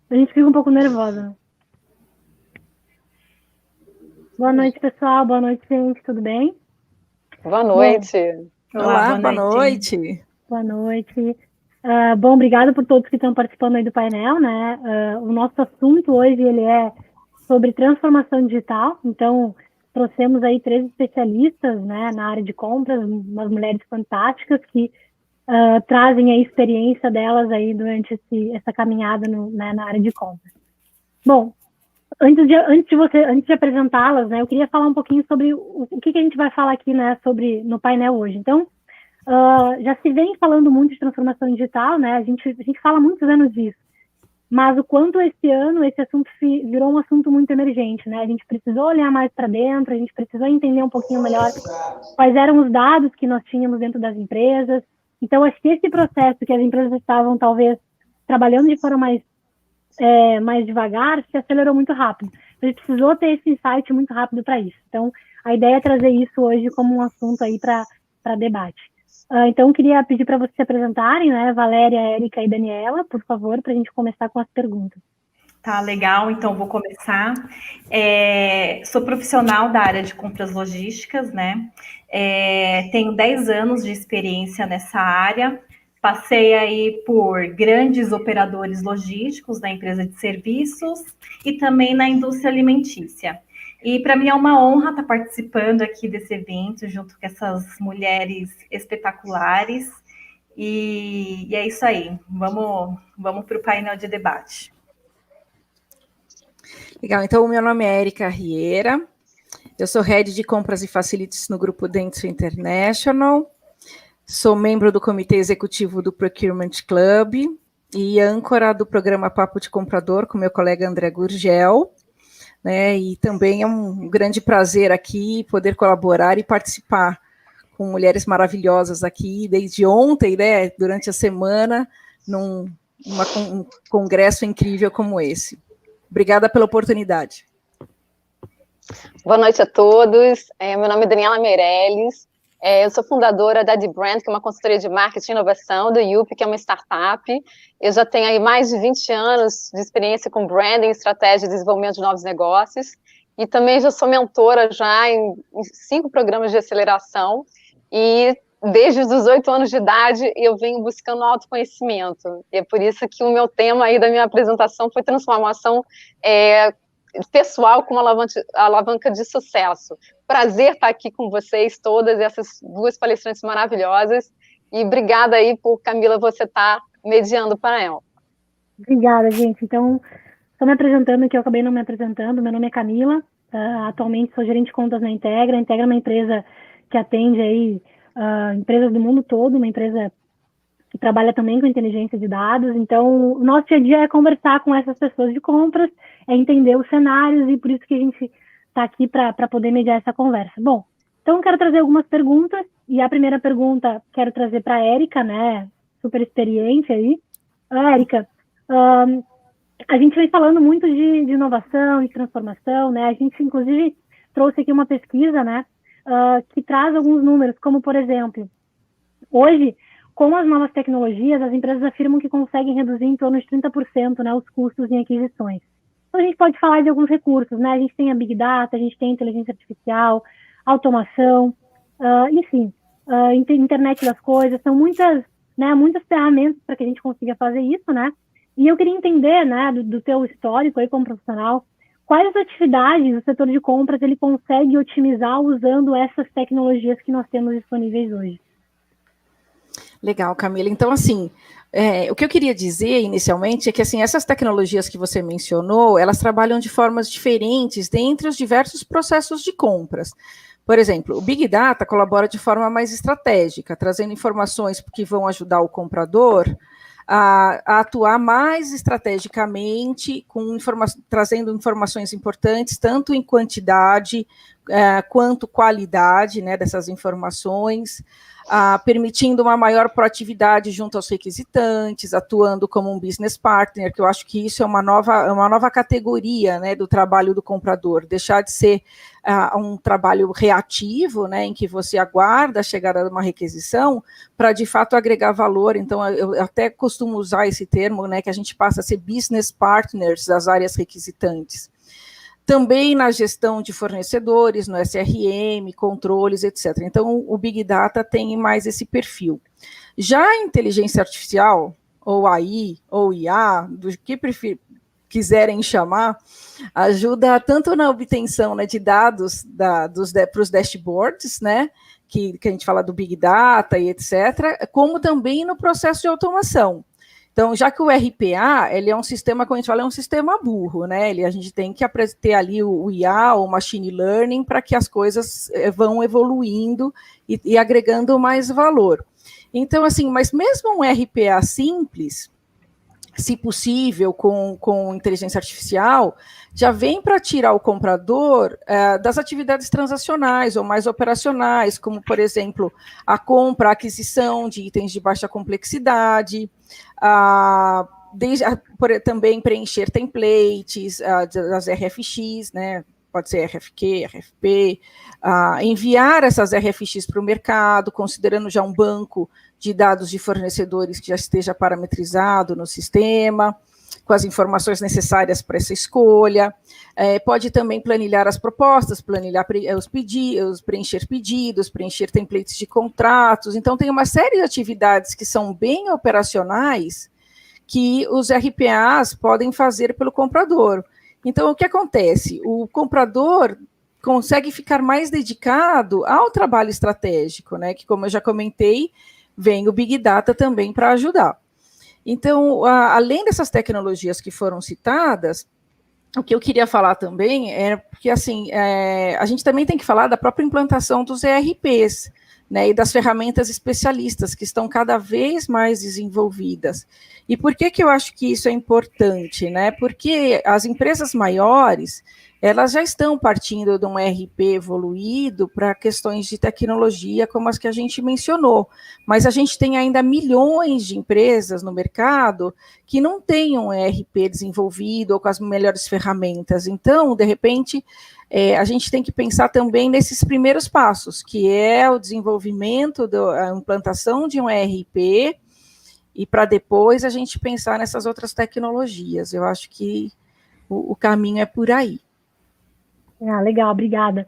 A gente fica um pouco nervosa. Boa noite, pessoal. Boa noite, gente. Tudo bem? Boa noite. Olá, boa noite. Boa noite. Bom, obrigada por todos que estão participando aí do painel, né? O nosso assunto hoje, ele é sobre transformação digital. Então, trouxemos aí 3 especialistas, né, na área de compras, umas mulheres fantásticas que trazem a experiência delas aí durante essa caminhada né, na área de compras. Bom, antes de apresentá-las, né, eu queria falar um pouquinho sobre o que a gente vai falar aqui, né, no painel hoje. Então, já se vem falando muito de transformação digital, né? A gente fala há muitos anos disso, mas o quanto esse ano esse assunto virou um assunto muito emergente, né? A gente precisou olhar mais para dentro, a gente precisou entender um pouquinho melhor quais eram os dados que nós tínhamos dentro das empresas. Então, acho que esse processo que as empresas estavam, talvez, trabalhando de forma mais devagar, se acelerou muito rápido. A gente precisou ter esse insight muito rápido para isso. Então, a ideia é trazer isso hoje como um assunto aí para debate. Então, queria pedir para vocês se apresentarem, né? Valéria, Érica e Daniela, por favor, para a gente começar com as perguntas. Tá, legal, então vou começar. Sou profissional da área de compras logísticas, né? Tenho 10 anos de experiência nessa área. Passei aí por grandes operadores logísticos da empresa de serviços e também na indústria alimentícia. E para mim é uma honra estar participando aqui desse evento junto com essas mulheres espetaculares. E é isso aí. Vamos para o painel de debate. Legal, então o meu nome é Érica Rieira, eu sou Head de Compras e Facilities no Grupo Dentsu International, sou membro do Comitê Executivo do Procurement Club e âncora do programa Papo de Comprador com meu colega André Gurgel, né, e também é um grande prazer aqui poder colaborar e participar com mulheres maravilhosas aqui desde ontem, né, durante a semana, num congresso incrível como esse. Obrigada pela oportunidade. Boa noite a todos. Meu nome é Daniela Meirelles. Eu sou fundadora da D-Brand, que é uma consultoria de marketing e inovação, do Yup, que é uma startup. Eu já tenho aí mais de 20 anos de experiência com branding, estratégia e desenvolvimento de novos negócios. E também já sou mentora já em 5 programas de aceleração. E desde os 18 anos de idade, eu venho buscando autoconhecimento. E é por isso que o meu tema aí da minha apresentação foi transformação pessoal com alavanca de sucesso. Prazer estar aqui com vocês, todas essas 2 palestrantes maravilhosas. E obrigada aí por, Camila, você estar mediando o painel. Obrigada, gente. Então, estou me apresentando, que eu acabei não me apresentando. Meu nome é Camila. Atualmente sou gerente de contas na Integra. A Integra é uma empresa que atende aí empresas do mundo todo, uma empresa que trabalha também com inteligência de dados. Então, o nosso dia a dia é conversar com essas pessoas de compras, é entender os cenários, e por isso que a gente está aqui para poder mediar essa conversa. Bom, então quero trazer algumas perguntas, e a primeira pergunta quero trazer para a Érica, né, super experiente aí. Érica, a gente vem falando muito de inovação e transformação, né, a gente inclusive trouxe aqui uma pesquisa, né, que traz alguns números, como por exemplo, hoje, com as novas tecnologias, as empresas afirmam que conseguem reduzir em torno de 30%, né, os custos em aquisições. Então, a gente pode falar de alguns recursos, né? A gente tem a Big Data, a gente tem a inteligência artificial, automação, enfim, internet das coisas, são muitas ferramentas para que a gente consiga fazer isso, né? E eu queria entender, né, do teu histórico aí como profissional, quais atividades o setor de compras ele consegue otimizar usando essas tecnologias que nós temos disponíveis hoje? Legal, Camila. Então, assim, o que eu queria dizer inicialmente é que, assim, essas tecnologias que você mencionou, elas trabalham de formas diferentes dentre os diversos processos de compras. Por exemplo, o Big Data colabora de forma mais estratégica, trazendo informações que vão ajudar o comprador a atuar mais estrategicamente, trazendo informações importantes, tanto em quantidade quanto qualidade, né, dessas informações, permitindo uma maior proatividade junto aos requisitantes, atuando como um business partner, que eu acho que isso é uma nova categoria, né, do trabalho do comprador, deixar de ser um trabalho reativo, né, em que você aguarda a chegada de uma requisição, para de fato agregar valor. Então, eu até costumo usar esse termo, né, que a gente passa a ser business partners das áreas requisitantes. Também na gestão de fornecedores, no SRM, controles, etc. Então, o Big Data tem mais esse perfil. Já a inteligência artificial, ou AI, ou IA, do que quiserem chamar, ajuda tanto na obtenção, né, de dados para os dashboards, né, que a gente fala do Big Data e etc., como também no processo de automação. Então, já que o RPA, ele é um sistema, como a gente fala, é um sistema burro, né? A gente tem que ter ali o IA, o Machine Learning, para que as coisas vão evoluindo e agregando mais valor. Então, assim, mas mesmo um RPA simples, se possível, com inteligência artificial, já vem para tirar o comprador das atividades transacionais ou mais operacionais, como, por exemplo, a compra, a aquisição de itens de baixa complexidade, também preencher templates das RFX, né? Pode ser RFQ, RFP, enviar essas RFX para o mercado, considerando já um banco de dados de fornecedores que já esteja parametrizado no sistema, com as informações necessárias para essa escolha. Pode também planilhar as propostas, planilhar os pedidos, preencher pedidos, preencher templates de contratos. Então, tem uma série de atividades que são bem operacionais que os RPAs podem fazer pelo comprador. Então, o que acontece? O comprador consegue ficar mais dedicado ao trabalho estratégico, né? Que, como eu já comentei, vem o Big Data também para ajudar. Então, além dessas tecnologias que foram citadas, o que eu queria falar também é porque, assim, a gente também tem que falar da própria implantação dos ERPs, né, e das ferramentas especialistas que estão cada vez mais desenvolvidas. E por que eu acho que isso é importante, né? Porque as empresas maiores, elas já estão partindo de um ERP evoluído para questões de tecnologia, como as que a gente mencionou, mas a gente tem ainda milhões de empresas no mercado que não têm um ERP desenvolvido ou com as melhores ferramentas. Então, de repente, a gente tem que pensar também nesses primeiros passos, que é o desenvolvimento, a implantação de um ERP, e para depois a gente pensar nessas outras tecnologias. Eu acho que o caminho é por aí. Legal, obrigada.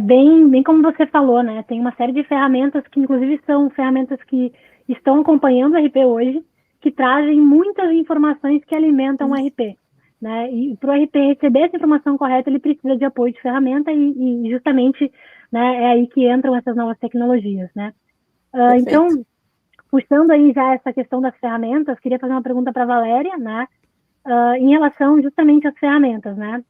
Bem como você falou, né? Tem uma série de ferramentas que, inclusive, são ferramentas que estão acompanhando o RP hoje, que trazem muitas informações que alimentam o RP. Né? E para o RP receber essa informação correta, ele precisa de apoio de ferramenta e justamente, né, é aí que entram essas novas tecnologias, né? Então, puxando aí já essa questão das ferramentas, queria fazer uma pergunta para a Valéria, né, em relação justamente às ferramentas, né?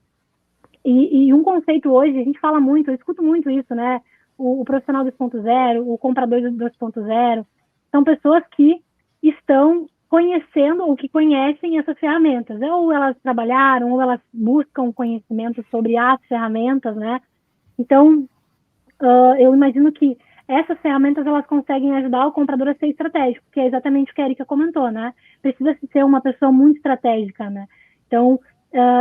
E um conceito hoje, a gente fala muito, eu escuto muito isso, né? O profissional 2.0, o comprador 2.0, são pessoas que estão conhecendo ou que conhecem essas ferramentas, ou elas trabalharam, ou elas buscam conhecimento sobre as ferramentas, né? Então, eu imagino que essas ferramentas, elas conseguem ajudar o comprador a ser estratégico, que é exatamente o que a Erika comentou, né? Precisa ser uma pessoa muito estratégica, né? Então,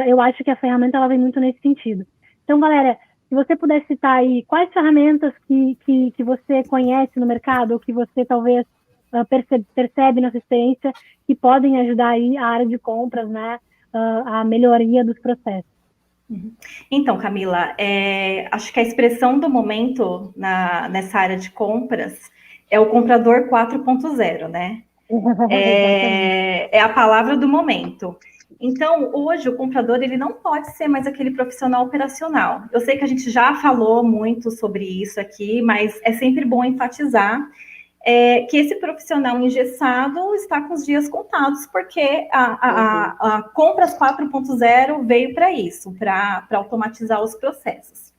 eu acho que a ferramenta, ela vem muito nesse sentido. Então, galera, se você puder citar aí quais ferramentas que você conhece no mercado, ou que você talvez percebe na sua experiência, que podem ajudar aí a área de compras, né, a melhoria dos processos. Então, Camila, acho que a expressão do momento nessa área de compras é o comprador 4.0, né? É a palavra do momento. Então, hoje, o comprador, ele não pode ser mais aquele profissional operacional. Eu sei que a gente já falou muito sobre isso aqui, mas é sempre bom enfatizar que esse profissional engessado está com os dias contados, porque a Compras 4.0 veio para isso, para automatizar os processos.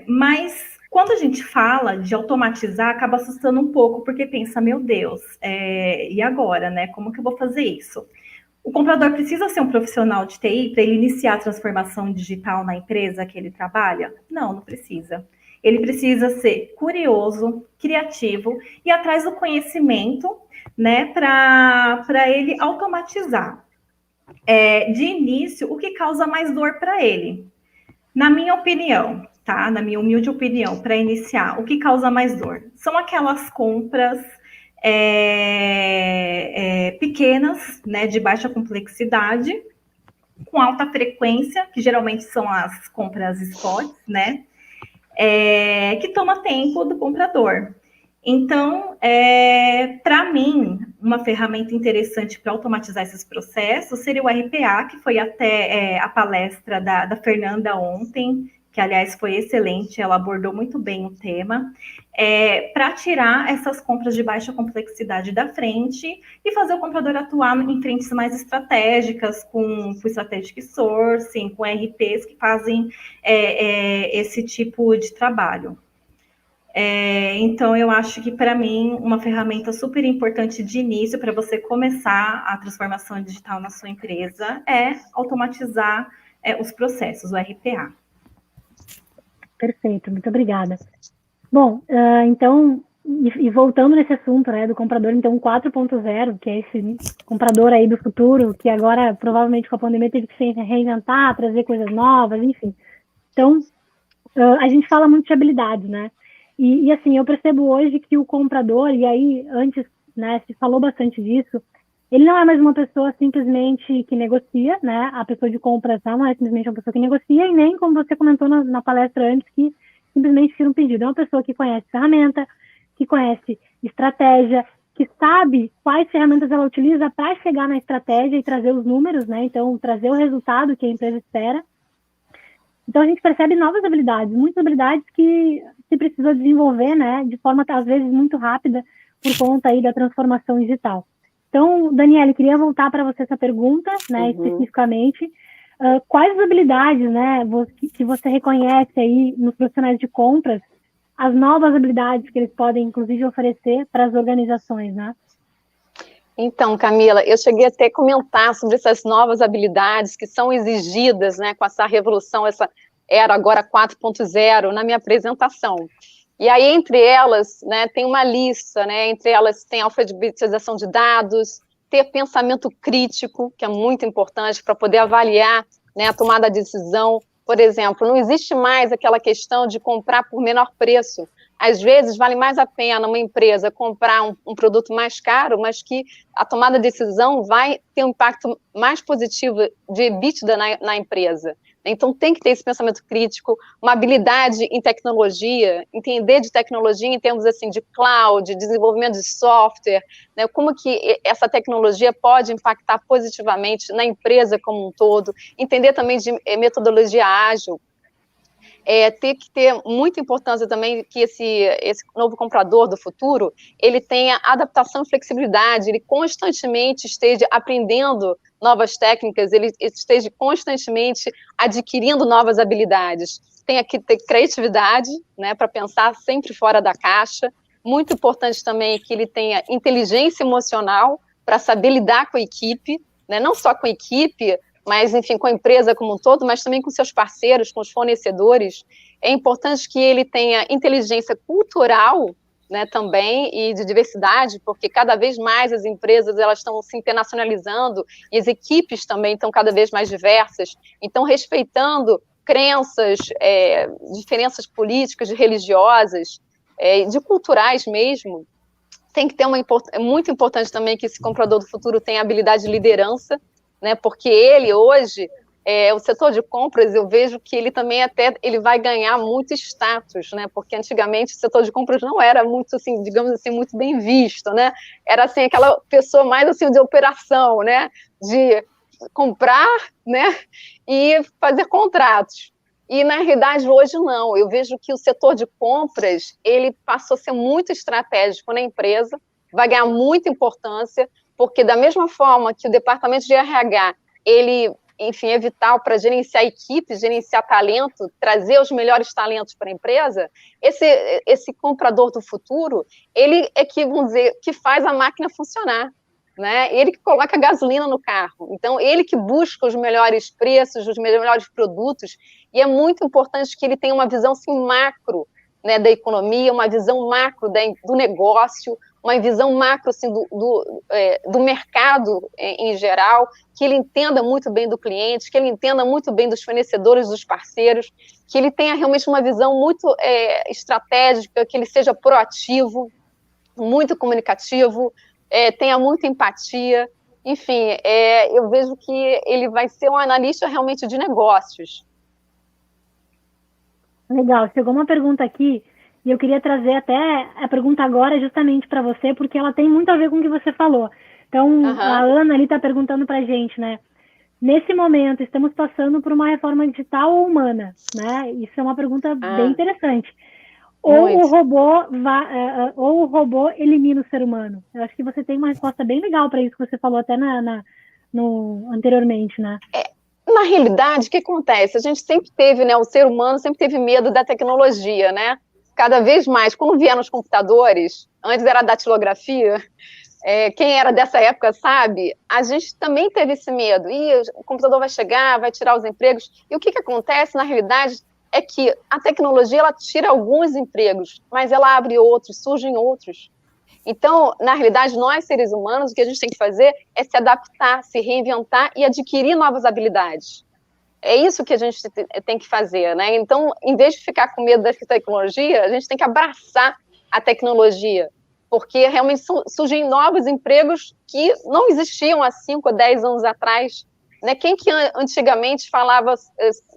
Mas quando a gente fala de automatizar, acaba assustando um pouco, porque pensa, meu Deus, e agora, né? Como que eu vou fazer isso? O comprador precisa ser um profissional de TI para ele iniciar a transformação digital na empresa que ele trabalha? Não, não precisa. Ele precisa ser curioso, criativo e atrás do conhecimento, né, para ele automatizar. De início, o que causa mais dor para ele? Na minha opinião, tá? Na minha humilde opinião, para iniciar, o que causa mais dor? São aquelas compras pequenas, né, de baixa complexidade, com alta frequência, que geralmente são as compras spot, né, que toma tempo do comprador. Então, para mim, uma ferramenta interessante para automatizar esses processos seria o RPA, que foi até a palestra da Fernanda ontem, que, aliás, foi excelente, ela abordou muito bem o tema, para tirar essas compras de baixa complexidade da frente e fazer o comprador atuar em frentes mais estratégicas, com strategic sourcing, com RPs que fazem esse tipo de trabalho. Então, eu acho que, para mim, uma ferramenta super importante de início para você começar a transformação digital na sua empresa é automatizar os processos, o RPA. Perfeito, muito obrigada. Bom, então, e voltando nesse assunto, né, do comprador, então, 4.0, que é esse comprador aí do futuro, que agora, provavelmente, com a pandemia, teve que se reinventar, trazer coisas novas, enfim. Então, a gente fala muito de habilidades, né? E assim, eu percebo hoje que o comprador, e aí antes, né, se falou bastante disso, ele não é mais uma pessoa simplesmente que negocia, né? A pessoa de compras não é simplesmente uma pessoa que negocia, e nem, como você comentou na palestra antes, que simplesmente tira um pedido. É uma pessoa que conhece ferramenta, que conhece estratégia, que sabe quais ferramentas ela utiliza para chegar na estratégia e trazer os números, né? Então, trazer o resultado que a empresa espera. Então, a gente percebe novas habilidades, muitas habilidades que se precisa desenvolver, né, de forma, às vezes, muito rápida, por conta aí da transformação digital. Então, Daniele, queria voltar para você essa pergunta, né, especificamente. Quais habilidades, né, que você reconhece aí nos profissionais de compras, as novas habilidades que eles podem, inclusive, oferecer para as organizações, né? Então, Camila, eu cheguei até a comentar sobre essas novas habilidades que são exigidas, né, com essa revolução, essa era agora 4.0, na minha apresentação. E aí, entre elas, né, tem uma lista, né, entre elas tem a alfabetização de dados, ter pensamento crítico, que é muito importante para poder avaliar, né, a tomada de decisão. Por exemplo, não existe mais aquela questão de comprar por menor preço. Às vezes, vale mais a pena uma empresa comprar um produto mais caro, mas que a tomada de decisão vai ter um impacto mais positivo de EBITDA na empresa. Então, tem que ter esse pensamento crítico, uma habilidade em tecnologia, entender de tecnologia em termos assim, de cloud, desenvolvimento de software, né, como que essa tecnologia pode impactar positivamente na empresa como um todo, entender também de metodologia ágil. Tem que ter muita importância também que esse novo comprador do futuro, ele tenha adaptação e flexibilidade, ele constantemente esteja aprendendo novas técnicas, ele esteja constantemente adquirindo novas habilidades. Tem que ter criatividade, né, para pensar sempre fora da caixa. Muito importante também que ele tenha inteligência emocional para saber lidar com a equipe, né, não só com a equipe, mas, enfim, com a empresa como um todo, mas também com seus parceiros, com os fornecedores. É importante que ele tenha inteligência cultural, né, também, e de diversidade, porque cada vez mais as empresas elas estão se internacionalizando e as equipes também estão cada vez mais diversas. Então, respeitando crenças, diferenças políticas, religiosas, de culturais mesmo, tem que ter é muito importante também que esse comprador do futuro tenha habilidade de liderança, né, porque ele hoje, o setor de compras, eu vejo que ele também ele vai ganhar muito status, né, porque antigamente o setor de compras não era muito, assim, digamos assim, muito bem visto, né, era assim, aquela pessoa mais assim de operação, né, de comprar, né, e fazer contratos. E, na realidade, hoje não. Eu vejo que o setor de compras, ele passou a ser muito estratégico na empresa, vai ganhar muita importância, porque da mesma forma que o departamento de RH, ele, enfim, é vital para gerenciar equipes, gerenciar talento, trazer os melhores talentos para a empresa, esse comprador do futuro, ele é que, vamos dizer, que faz a máquina funcionar. né? Ele que coloca gasolina no carro. Então, ele que busca os melhores preços, os melhores produtos, e é muito importante que ele tenha uma visão assim, macro, né, da economia, uma visão macro do negócio, uma visão macro assim, do mercado em geral, que ele entenda muito bem do cliente, que ele entenda muito bem dos fornecedores, dos parceiros, que ele tenha realmente uma visão muito estratégica, que ele seja proativo, muito comunicativo, tenha muita empatia. Enfim, eu vejo que ele vai ser um analista realmente de negócios. Legal, chegou uma pergunta aqui, e eu queria trazer até a pergunta agora justamente para você, porque ela tem muito a ver com o que você falou. Então, a Ana ali está perguntando para a gente, né? Nesse momento, estamos passando por uma reforma digital ou humana, né? Isso é uma pergunta bem interessante. Ou o robô elimina o ser humano? Eu acho que você tem uma resposta bem legal para isso que você falou até anteriormente, né? Na realidade, o que acontece? A gente sempre teve, né, o ser humano sempre teve medo da tecnologia, né? Cada vez mais, quando vieram os computadores, antes era a datilografia, quem era dessa época sabe, a gente também teve esse medo. O computador vai chegar, vai tirar os empregos. E o que acontece, na realidade, é que a tecnologia ela tira alguns empregos, mas ela abre outros, surgem outros. Então, na realidade, nós, seres humanos, o que a gente tem que fazer é se adaptar, se reinventar e adquirir novas habilidades. É isso que a gente tem que fazer, né? Então, em vez de ficar com medo da tecnologia, a gente tem que abraçar a tecnologia, porque realmente surgem novos empregos que não existiam há 5 ou 10 anos atrás. Né? Quem que antigamente falava,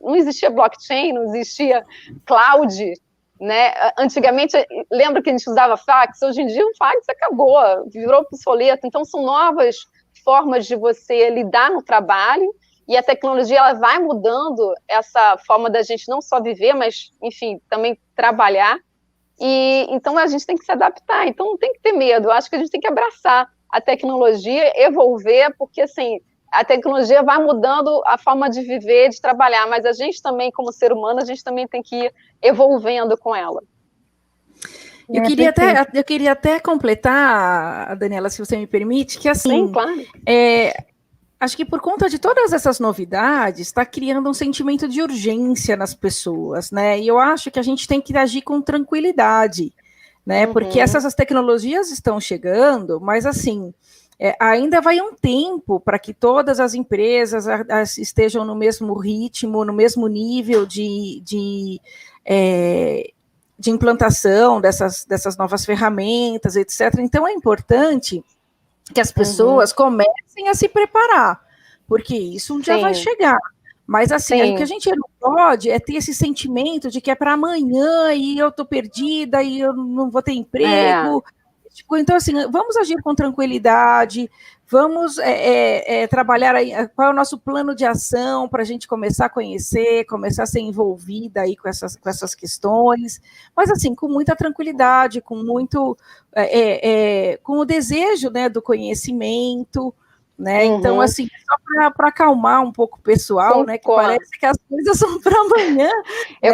não existia blockchain, não existia cloud, né? Antigamente, lembra que a gente usava fax? Hoje em dia o fax acabou, virou obsoleto. Então, são novas formas de você lidar no trabalho, e a tecnologia ela vai mudando essa forma da gente não só viver, mas, enfim, também trabalhar. E então a gente tem que se adaptar, então não tem que ter medo. Eu acho que a gente tem que abraçar a tecnologia, evolver, porque assim, a tecnologia vai mudando a forma de viver, de trabalhar, mas a gente também, como ser humano, a gente também tem que ir evolvendo com ela. Eu queria até completar, Daniela, se você me permite, que assim, sim, claro. Acho que por conta de todas essas novidades, está criando um sentimento de urgência nas pessoas, né? E eu acho que a gente tem que agir com tranquilidade, né? Porque essas tecnologias estão chegando, mas assim, ainda vai um tempo para que todas as empresas estejam no mesmo ritmo, no mesmo nível de implantação dessas novas ferramentas, etc. Então, é importante que as pessoas comecem a se preparar, porque isso um dia vai chegar. Mas, assim, o que a gente não pode é ter esse sentimento de que é para amanhã e eu estou perdida e eu não vou ter emprego. Então, assim, vamos agir com tranquilidade, vamos trabalhar aí, qual é o nosso plano de ação para a gente começar a conhecer, começar a ser envolvida aí com essas questões, mas assim, com muita tranquilidade, com muito, com o desejo, né, do conhecimento, né? Então, assim, só para acalmar um pouco o pessoal, né, que parece que as coisas são para amanhã. Eu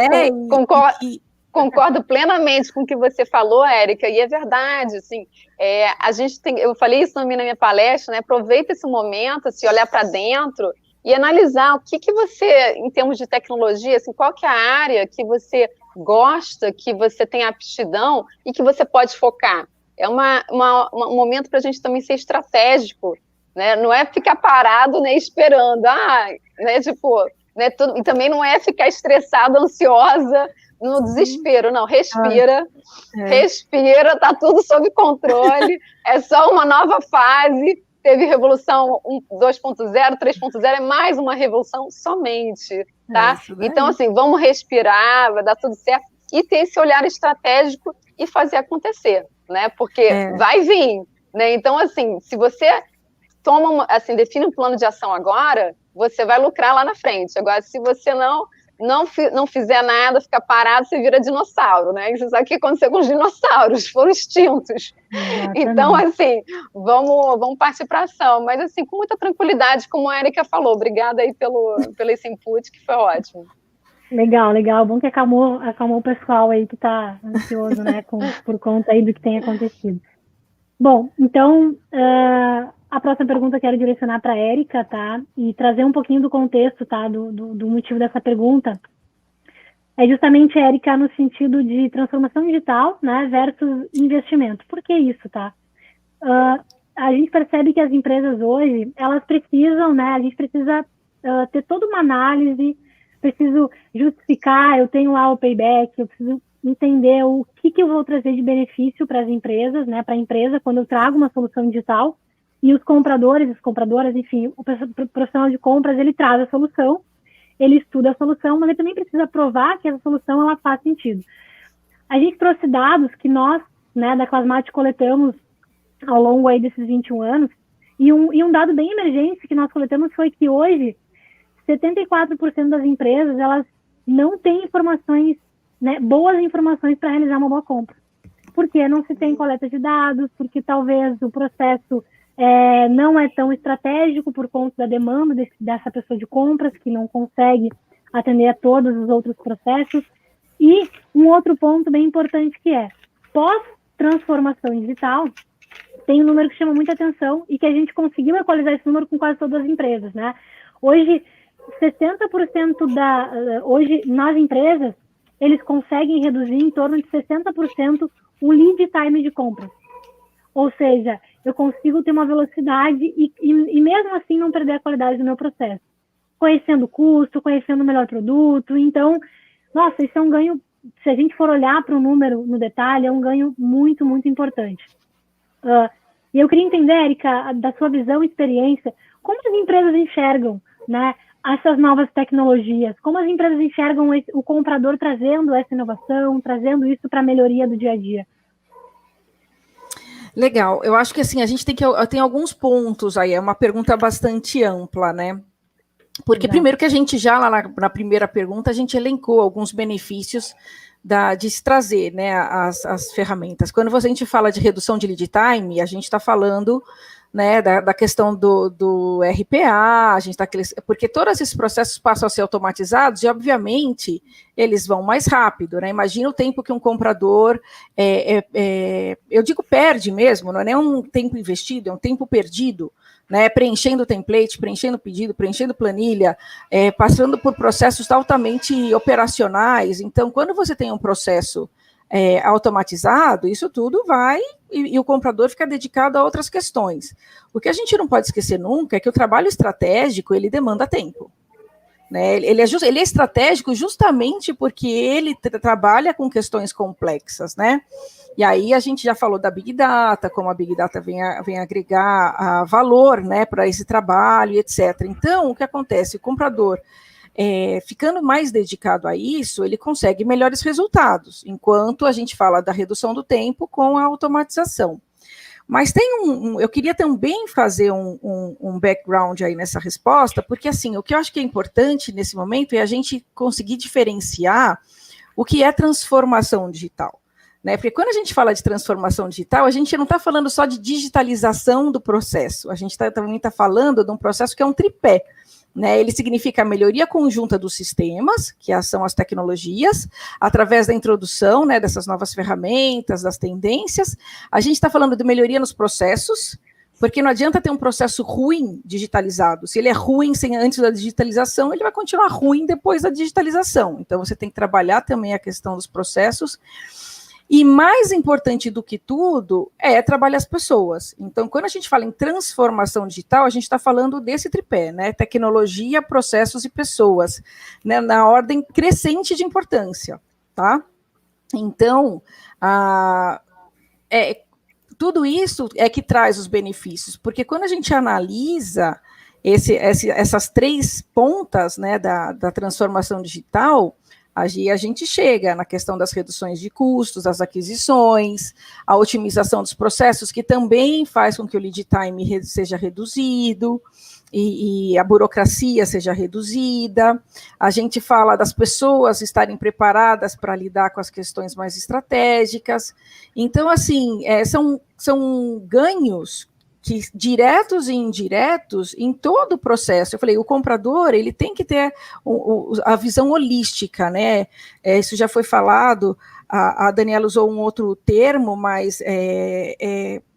concordo plenamente com o que você falou, Érica, e é verdade, assim, a gente tem, eu falei isso também na minha palestra, né, aproveita esse momento, se olhar para dentro e analisar o que você, em termos de tecnologia, assim, qual que é a área que você gosta, que você tem aptidão e que você pode focar. É um momento para a gente também ser estratégico, né, não é ficar parado, né, esperando, né, tipo, né, e também não é ficar estressada, ansiosa, no desespero, não, respira, tá tudo sob controle, é só uma nova fase, teve revolução 2.0, 3.0, é mais uma revolução somente, tá? Então, assim, vamos respirar, vai dar tudo certo, e ter esse olhar estratégico e fazer acontecer, né? Porque vai vir, né? Então, assim, se você define um plano de ação agora, você vai lucrar lá na frente. Agora, se você não fizer nada, ficar parado, você vira dinossauro, né? Você sabe o que aconteceu com os dinossauros, foram extintos. Exatamente. Então, assim, vamos partir para ação, mas assim, com muita tranquilidade, como a Érica falou. Obrigada aí pelo esse input, que foi ótimo. Legal. Bom que acalmou o pessoal aí que está ansioso, né, por conta aí do que tem acontecido. Bom, então, a próxima pergunta eu quero direcionar para a Érica, tá? E trazer um pouquinho do contexto, tá? Do motivo dessa pergunta. É justamente, Érica, no sentido de transformação digital, né, versus investimento. Por que isso, tá? A gente percebe que as empresas hoje, elas precisam, né, a gente precisa ter toda uma análise, preciso justificar, eu tenho lá o payback, eu preciso entender o que eu vou trazer de benefício para as empresas, né, para a empresa, quando eu trago uma solução digital, e os compradores, as compradoras, enfim, o profissional de compras, ele traz a solução, ele estuda a solução, mas ele também precisa provar que essa solução, ela faz sentido. A gente trouxe dados que nós, né, da Clasmate, coletamos ao longo aí desses 21 anos, e um dado bem emergente que nós coletamos foi que hoje, 74% das empresas, elas não têm informações, né, boas informações para realizar uma boa compra. Porque não se tem coleta de dados, porque talvez o processo não é tão estratégico por conta da demanda dessa pessoa de compras, que não consegue atender a todos os outros processos. E um outro ponto bem importante que pós-transformação digital, tem um número que chama muita atenção e que a gente conseguiu equalizar esse número com quase todas as empresas, né? Hoje, 60% hoje, nas empresas, eles conseguem reduzir em torno de 60% o lead time de compras. Ou seja, eu consigo ter uma velocidade e mesmo assim não perder a qualidade do meu processo. Conhecendo o custo, conhecendo o melhor produto. Então, nossa, isso é um ganho, se a gente for olhar para o número no detalhe, é um ganho muito, muito importante. E eu queria entender, Érica, da sua visão e experiência, como as empresas enxergam, né, essas novas tecnologias, como as empresas enxergam o comprador trazendo essa inovação, trazendo isso para a melhoria do dia a dia. Legal, eu acho que assim, a gente tem alguns pontos aí, é uma pergunta bastante ampla, né? Porque primeiro que a gente já, lá na primeira pergunta, a gente elencou alguns benefícios de se trazer, né, as ferramentas. Quando a gente fala de redução de lead time, a gente está falando, né, da questão do RPA, a gente tá, porque todos esses processos passam a ser automatizados e, obviamente, eles vão mais rápido, né? Imagina o tempo que um comprador, eu digo perde mesmo, não é nem um tempo investido, é um tempo perdido, né? Preenchendo template, preenchendo pedido, preenchendo planilha, passando por processos altamente operacionais. Então, quando você tem um processo automatizado, isso tudo vai e o comprador fica dedicado a outras questões. O que a gente não pode esquecer nunca é que o trabalho estratégico, ele demanda tempo. Né? Ele é estratégico justamente porque ele trabalha com questões complexas, né? E aí a gente já falou da Big Data, como a Big Data vem agregar valor, né, para esse trabalho, etc. Então, o que acontece? O comprador, ficando mais dedicado a isso, ele consegue melhores resultados, enquanto a gente fala da redução do tempo com a automatização. Mas eu queria também fazer um background aí nessa resposta, porque assim, o que eu acho que é importante nesse momento é a gente conseguir diferenciar o que é transformação digital. Né? Porque quando a gente fala de transformação digital, a gente não está falando só de digitalização do processo, a gente também está falando de um processo que é um tripé. Né, ele significa a melhoria conjunta dos sistemas, que são as tecnologias, através da introdução, né, dessas novas ferramentas, das tendências. A gente está falando de melhoria nos processos, porque não adianta ter um processo ruim digitalizado. Se ele é ruim antes da digitalização, ele vai continuar ruim depois da digitalização. Então, você tem que trabalhar também a questão dos processos. E mais importante do que tudo é trabalhar as pessoas. Então, quando a gente fala em transformação digital, a gente está falando desse tripé, né? Tecnologia, processos e pessoas, né? Na ordem crescente de importância, tá? Então, tudo isso é que traz os benefícios, porque quando a gente analisa essas três pontas, né, da transformação digital, a gente chega na questão das reduções de custos, das aquisições, a otimização dos processos, que também faz com que o lead time seja reduzido e a burocracia seja reduzida. A gente fala das pessoas estarem preparadas para lidar com as questões mais estratégicas. Então, assim, são ganhos diretos e indiretos em todo o processo. Eu falei, o comprador, ele tem que ter a visão holística, né? Isso já foi falado, A Daniela usou um outro termo, mas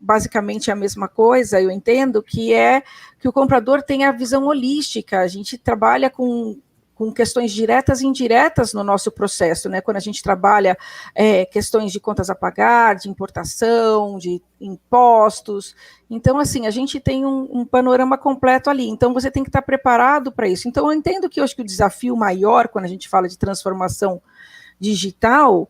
basicamente a mesma coisa, eu entendo, que é que o comprador tem a visão holística. A gente trabalha com questões diretas e indiretas no nosso processo, né? Quando a gente trabalha questões de contas a pagar, de importação, de impostos. Então, assim, a gente tem um panorama completo ali. Então, você tem que estar preparado para isso. Então, eu entendo que eu acho que o desafio maior, quando a gente fala de transformação digital,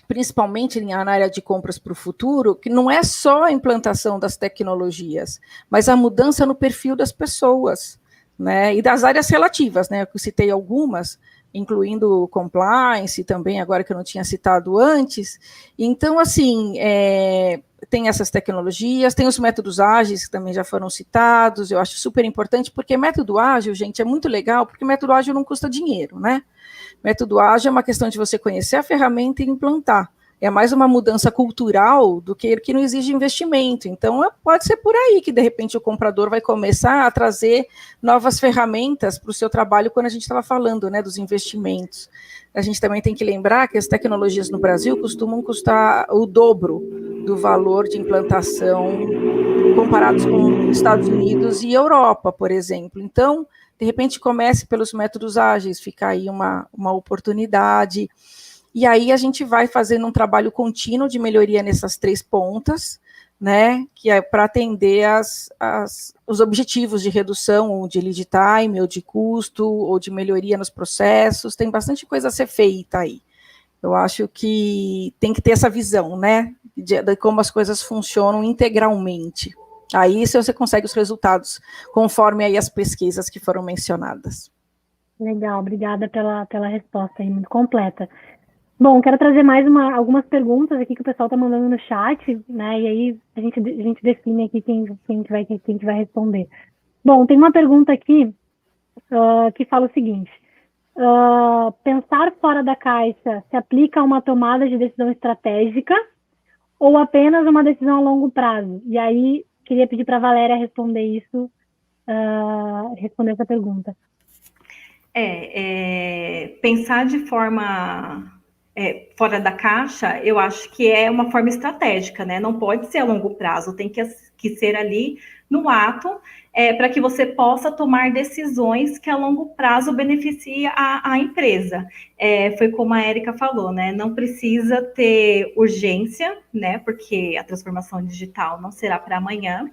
principalmente na área de compras para o futuro, que não é só a implantação das tecnologias, mas a mudança no perfil das pessoas, né, e das áreas relativas, né, eu citei algumas, incluindo compliance também, agora que eu não tinha citado antes. Então, assim, tem essas tecnologias, tem os métodos ágeis que também já foram citados, eu acho super importante, porque método ágil, gente, é muito legal, porque método ágil não custa dinheiro, né? Método ágil é uma questão de você conhecer a ferramenta e implantar. É mais uma mudança cultural do que não exige investimento. Então, pode ser por aí que, de repente, o comprador vai começar a trazer novas ferramentas para o seu trabalho, quando a gente estava falando, né, dos investimentos. A gente também tem que lembrar que as tecnologias no Brasil costumam custar o dobro do valor de implantação comparados com Estados Unidos e Europa, por exemplo. Então, de repente, comece pelos métodos ágeis, fica aí uma oportunidade. E aí a gente vai fazendo um trabalho contínuo de melhoria nessas 3 pontas, né, que é para atender os objetivos de redução, ou de lead time, ou de custo, ou de melhoria nos processos. Tem bastante coisa a ser feita aí. Eu acho que tem que ter essa visão, né, de como as coisas funcionam integralmente. Aí você consegue os resultados conforme aí as pesquisas que foram mencionadas. Legal, obrigada pela resposta aí, muito completa. Bom, quero trazer mais algumas perguntas aqui que o pessoal está mandando no chat, né? E aí a gente define aqui quem vai responder. Bom, tem uma pergunta aqui que fala o seguinte: pensar fora da caixa se aplica a uma tomada de decisão estratégica ou apenas uma decisão a longo prazo? E aí queria pedir para a Valéria responder isso, responder essa pergunta. Pensar de forma fora da caixa, eu acho que é uma forma estratégica, né? Não pode ser a longo prazo, tem que ser ali no ato, para que você possa tomar decisões que a longo prazo beneficiem a empresa. Foi como a Érica falou, né? Não precisa ter urgência, né? Porque a transformação digital não será para amanhã.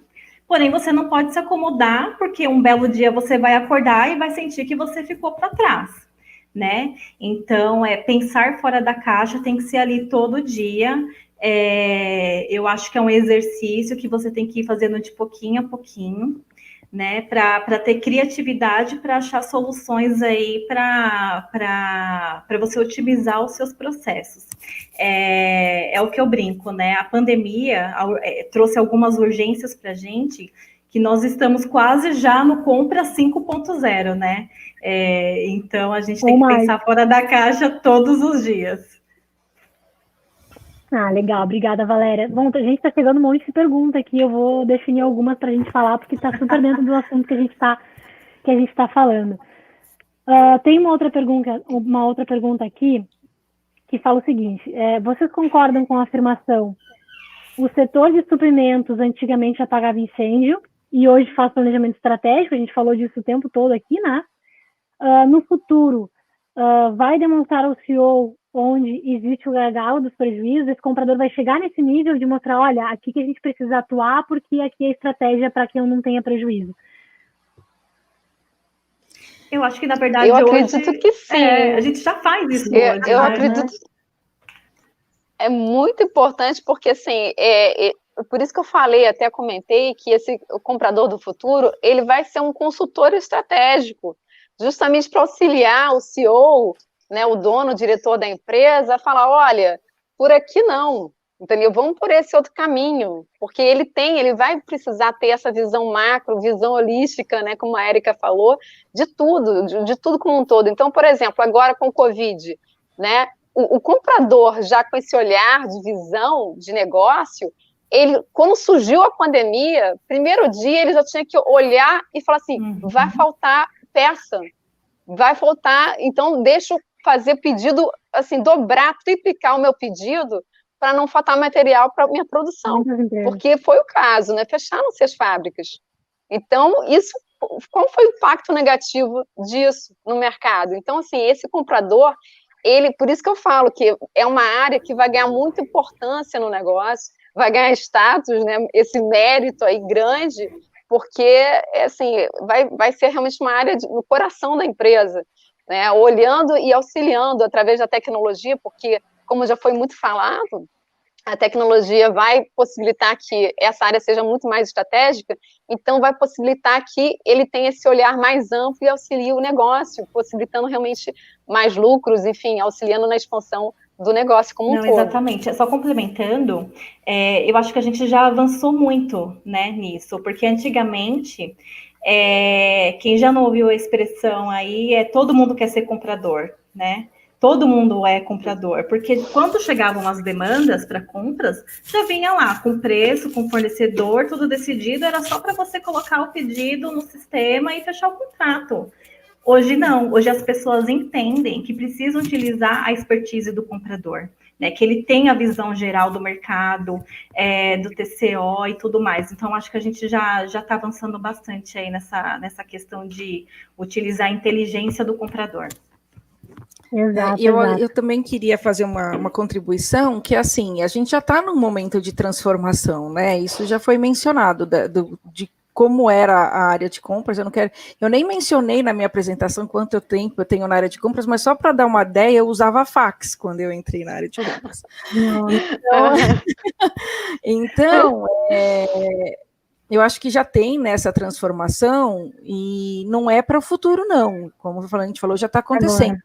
Porém, você não pode se acomodar, porque um belo dia você vai acordar e vai sentir que você ficou para trás, né? Então, pensar fora da caixa tem que ser ali todo dia. Eu acho que é um exercício que você tem que ir fazendo de pouquinho a pouquinho, né? Para ter criatividade, para achar soluções aí para você otimizar os seus processos. É o que eu brinco, né? A pandemia trouxe algumas urgências para a gente, que nós estamos quase já no compra 5.0, né? Então, a gente tem que pensar fora da caixa todos os dias. Legal, obrigada, Valéria. Bom, a gente está chegando um monte de pergunta aqui, eu vou definir algumas para a gente falar, porque está super dentro do assunto que a gente está falando. Tem uma outra pergunta aqui, que fala o seguinte: vocês concordam com a afirmação: o setor de suprimentos antigamente apagava incêndio e hoje faz planejamento estratégico? A gente falou disso o tempo todo aqui, né? No futuro, vai demonstrar ao CEO onde existe o gargalo dos prejuízos? Esse comprador vai chegar nesse nível de mostrar, olha, aqui que a gente precisa atuar, porque aqui é a estratégia para que eu não tenha prejuízo. Eu acho que, na verdade, eu acredito que sim. A gente já faz isso hoje. Eu acredito. É muito importante, porque, assim, por isso que eu falei, até comentei, que o comprador do futuro, ele vai ser um consultor estratégico, justamente para auxiliar o CEO, né, o dono, o diretor da empresa, a falar, olha, por aqui não, entendeu? Vamos por esse outro caminho, porque ele vai precisar ter essa visão macro, visão holística, né, como a Érica falou, de tudo como um todo. Então, por exemplo, agora com o Covid, né, o comprador já com esse olhar de visão de negócio, quando surgiu a pandemia, primeiro dia ele já tinha que olhar e falar assim, vai faltar peça, vai faltar, então deixa fazer pedido, assim, dobrar, triplicar o meu pedido para não faltar material para minha produção, porque foi o caso, né? Fecharam-se as fábricas. Então, qual foi o impacto negativo disso no mercado? Então, assim, esse comprador, por isso que eu falo que é uma área que vai ganhar muita importância no negócio, vai ganhar status, né? Esse mérito aí grande, porque, assim, vai ser realmente uma área no coração da empresa, né? Olhando e auxiliando através da tecnologia, porque, como já foi muito falado, a tecnologia vai possibilitar que essa área seja muito mais estratégica, então vai possibilitar que ele tenha esse olhar mais amplo e auxilie o negócio, possibilitando realmente mais lucros, enfim, auxiliando na expansão do negócio como um todo. Exatamente. Só complementando, eu acho que a gente já avançou muito, né, nisso, porque antigamente, quem já não ouviu a expressão aí, todo mundo quer ser comprador, né? Todo mundo é comprador, porque quando chegavam as demandas para compras, já vinha lá com preço, com fornecedor, tudo decidido, era só para você colocar o pedido no sistema e fechar o contrato. Hoje não, hoje as pessoas entendem que precisam utilizar a expertise do comprador, né? Que ele tem a visão geral do mercado, do TCO e tudo mais. Então, acho que a gente já está avançando bastante aí nessa questão de utilizar a inteligência do comprador. Exato, eu também queria fazer uma contribuição, que assim, a gente já está num momento de transformação, né? Isso já foi mencionado, de como era a área de compras. Eu nem mencionei na minha apresentação quanto tempo eu tenho na área de compras, mas só para dar uma ideia, eu usava fax quando eu entrei na área de compras. Então, eu acho que já tem nessa transformação, e não é para o futuro, não. Como a gente falou, já está acontecendo.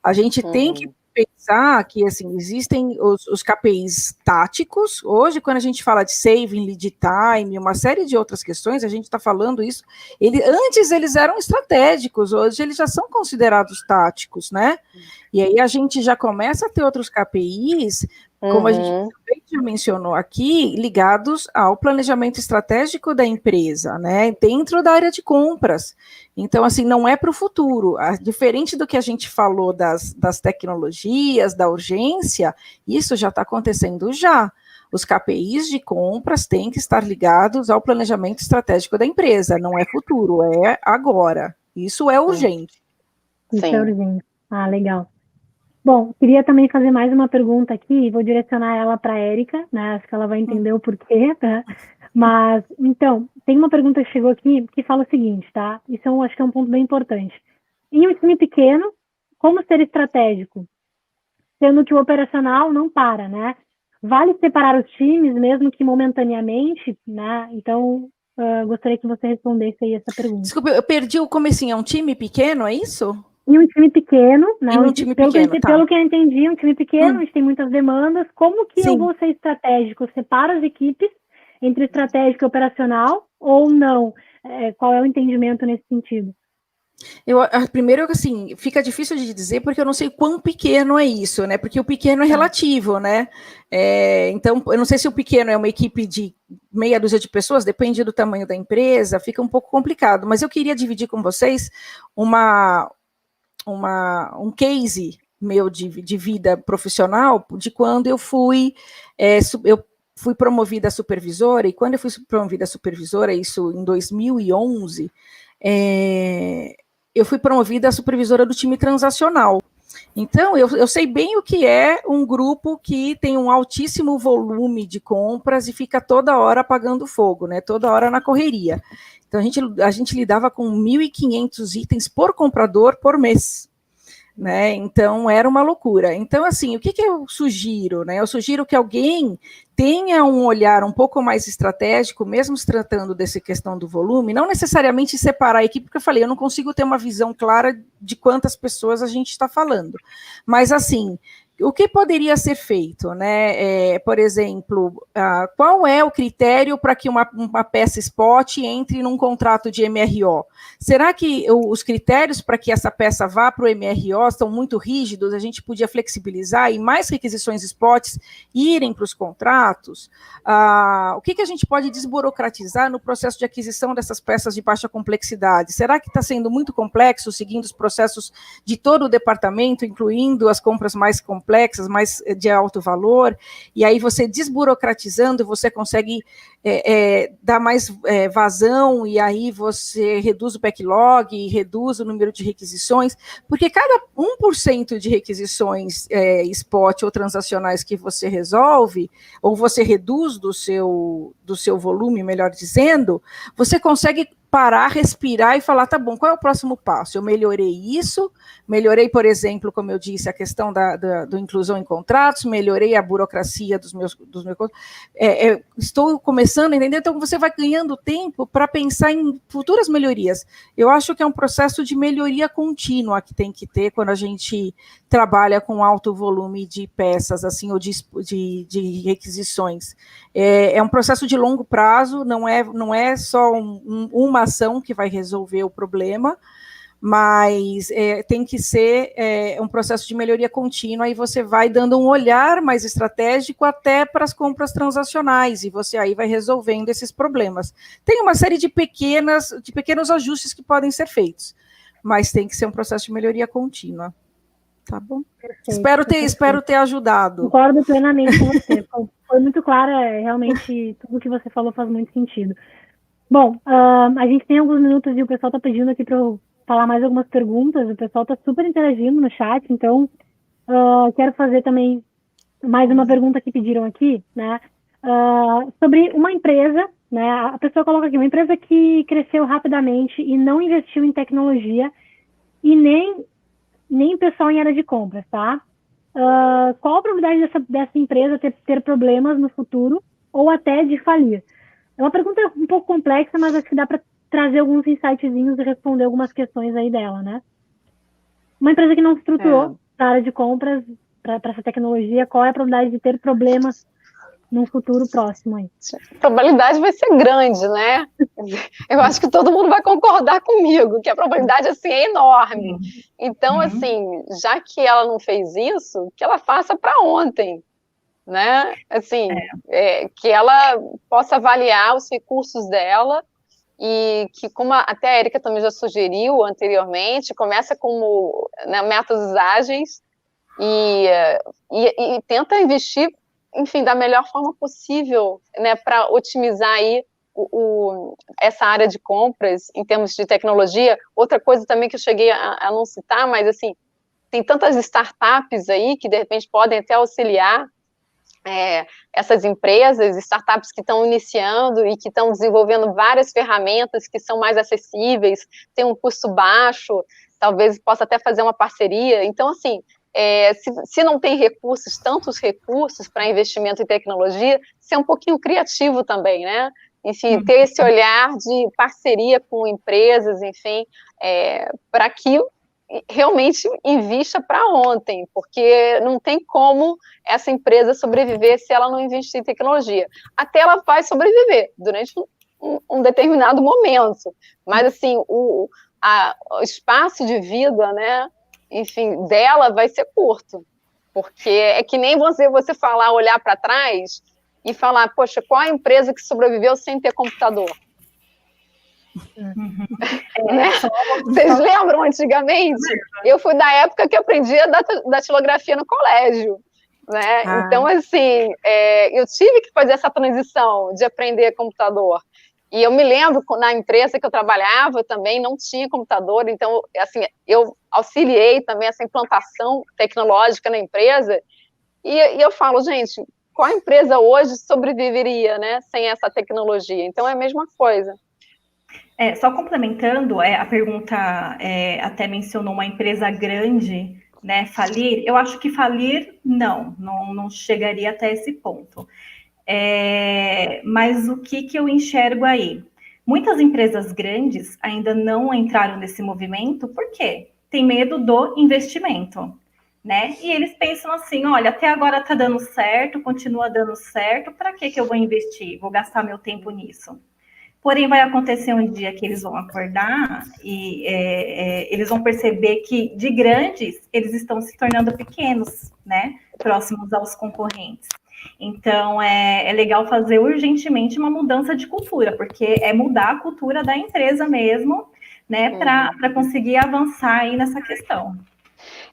A gente tem que pensar que, assim, existem os KPIs táticos. Hoje, quando a gente fala de saving, lead time, uma série de outras questões, a gente está falando isso. Antes eles eram estratégicos, hoje eles já são considerados táticos, né? E aí a gente já começa a ter outros KPIs, como a gente também já mencionou aqui, ligados ao planejamento estratégico da empresa, né? Dentro da área de compras. Então, assim, não é para o futuro. Diferente do que a gente falou das tecnologias, da urgência, isso já está acontecendo já. Os KPIs de compras têm que estar ligados ao planejamento estratégico da empresa. Não é futuro, é agora. Isso é urgente. Isso é urgente. Ah, legal. Bom, queria também fazer mais uma pergunta aqui, vou direcionar ela para a Érica, né? Acho que ela vai entender o porquê, tá? Mas, então, tem uma pergunta que chegou aqui que fala o seguinte, tá? Isso acho que é um ponto bem importante. Em um time pequeno, como ser estratégico? Sendo que o operacional não para, né? Vale separar os times, mesmo que momentaneamente, né? Então, gostaria que você respondesse aí essa pergunta. Desculpa, eu perdi o comecinho. É um time pequeno, é isso? Em um time pequeno, né? Em um time pequeno, pelo que eu entendi, um time pequeno, a gente tem muitas demandas. Como que eu vou ser estratégico? Separo as equipes entre estratégico e operacional ou não? Qual é o entendimento nesse sentido? Primeiro, assim, fica difícil de dizer porque eu não sei quão pequeno é isso, né? Porque o pequeno é relativo, né? Então, eu não sei se o pequeno é uma equipe de meia dúzia de pessoas, depende do tamanho da empresa, fica um pouco complicado. Mas eu queria dividir com vocês um case meu de vida profissional, de quando eu fui promovida a supervisora, e quando eu fui promovida a supervisora, isso em 2011, eu fui promovida a supervisora do time transacional. Então, eu sei bem o que é um grupo que tem um altíssimo volume de compras e fica toda hora apagando fogo, né? Toda hora na correria. Então, a gente lidava com 1.500 itens por comprador por mês, né? Então, era uma loucura. Então, assim, o que eu sugiro, né? Eu sugiro que alguém tenha um olhar um pouco mais estratégico, mesmo se tratando dessa questão do volume, não necessariamente separar a equipe, porque eu falei, eu não consigo ter uma visão clara de quantas pessoas a gente está falando. Mas, assim, o que poderia ser feito, né? Por exemplo, qual é o critério para que uma peça spot entre num contrato de MRO? Será que os critérios para que essa peça vá para o MRO estão muito rígidos? A gente podia flexibilizar e mais requisições spots irem para os contratos? O que a gente pode desburocratizar no processo de aquisição dessas peças de baixa complexidade? Será que está sendo muito complexo, seguindo os processos de todo o departamento, incluindo as compras mais complexas, mais de alto valor, e aí você desburocratizando, você consegue dar mais vazão, e aí você reduz o backlog, e reduz o número de requisições, porque cada 1% de requisições spot ou transacionais que você resolve, ou você reduz do seu volume, melhor dizendo, você consegue parar, respirar e falar, tá bom, qual é o próximo passo? Eu melhorei isso, melhorei, por exemplo, como eu disse, a questão da inclusão em contratos, melhorei a burocracia dos meus estou começando a entender, então você vai ganhando tempo para pensar em futuras melhorias. Eu acho que é um processo de melhoria contínua que tem que ter quando a gente trabalha com alto volume de peças, assim, ou de requisições. É um processo de longo prazo, não é só uma ação que vai resolver o problema, mas tem que ser um processo de melhoria contínua, e você vai dando um olhar mais estratégico até para as compras transacionais, e você aí vai resolvendo esses problemas. Tem uma série de pequenos ajustes que podem ser feitos, mas tem que ser um processo de melhoria contínua. Tá bom? Perfeito, espero ter ajudado. Concordo plenamente com você. Foi muito clara, realmente tudo que você falou faz muito sentido. Bom, a gente tem alguns minutos e o pessoal está pedindo aqui para eu falar mais algumas perguntas. O pessoal está super interagindo no chat, então quero fazer também mais uma pergunta que pediram aqui, né? Sobre uma empresa, né? A pessoa coloca aqui, uma empresa que cresceu rapidamente e não investiu em tecnologia e nem pessoal em área de compras, tá? Qual a probabilidade dessa empresa ter problemas no futuro ou até de falir? É uma pergunta um pouco complexa, mas acho que dá para trazer alguns insightzinhos e responder algumas questões aí dela, né? Uma empresa que não se estruturou para a área de compras, para essa tecnologia, qual é a probabilidade de ter problemas num futuro próximo aí? A probabilidade vai ser grande, né? Eu acho que todo mundo vai concordar comigo, que a probabilidade, assim, é enorme. Então, assim, já que ela não fez isso, que ela faça para ontem, né? Assim, que ela possa avaliar os recursos dela e que, como até a Érica também já sugeriu anteriormente, começa como, né, métodos ágeis e tenta investir, enfim, da melhor forma possível, né, para otimizar aí essa área de compras em termos de tecnologia. Outra coisa também que eu cheguei a não citar, mas assim, tem tantas startups aí que de repente podem até auxiliar essas empresas, startups que estão iniciando e que estão desenvolvendo várias ferramentas que são mais acessíveis, tem um custo baixo, talvez possa até fazer uma parceria. Então, assim, se não tem recursos, tantos recursos para investimento em tecnologia, ser um pouquinho criativo também, né? Enfim, ter esse olhar de parceria com empresas, enfim, para que realmente invista para ontem, porque não tem como essa empresa sobreviver se ela não investir em tecnologia. Até ela vai sobreviver durante um determinado momento, mas assim, o espaço de vida, né, enfim, dela vai ser curto, porque é que nem você falar, olhar para trás e falar, poxa, qual a empresa que sobreviveu sem ter computador? Né? Vocês lembram antigamente? Eu fui da época que aprendi a datilografia no colégio, né? Então, assim, eu tive que fazer essa transição de aprender computador. E eu me lembro, na empresa que eu trabalhava também não tinha computador, então, assim, eu auxiliei também essa implantação tecnológica na empresa, e eu falo, gente, qual empresa hoje sobreviveria, né, sem essa tecnologia? Então, é a mesma coisa. Só complementando, a pergunta até mencionou uma empresa grande, né, falir. Eu acho que falir, não chegaria até esse ponto. Mas o que eu enxergo aí? Muitas empresas grandes ainda não entraram nesse movimento, por quê? Tem medo do investimento, né? E eles pensam assim, olha, até agora está dando certo, continua dando certo, para que eu vou investir? Vou gastar meu tempo nisso. Porém, vai acontecer um dia que eles vão acordar e eles vão perceber que, de grandes, eles estão se tornando pequenos, né? Próximos aos concorrentes. Então, é legal fazer urgentemente uma mudança de cultura, porque é mudar a cultura da empresa mesmo, né? Para conseguir avançar aí nessa questão.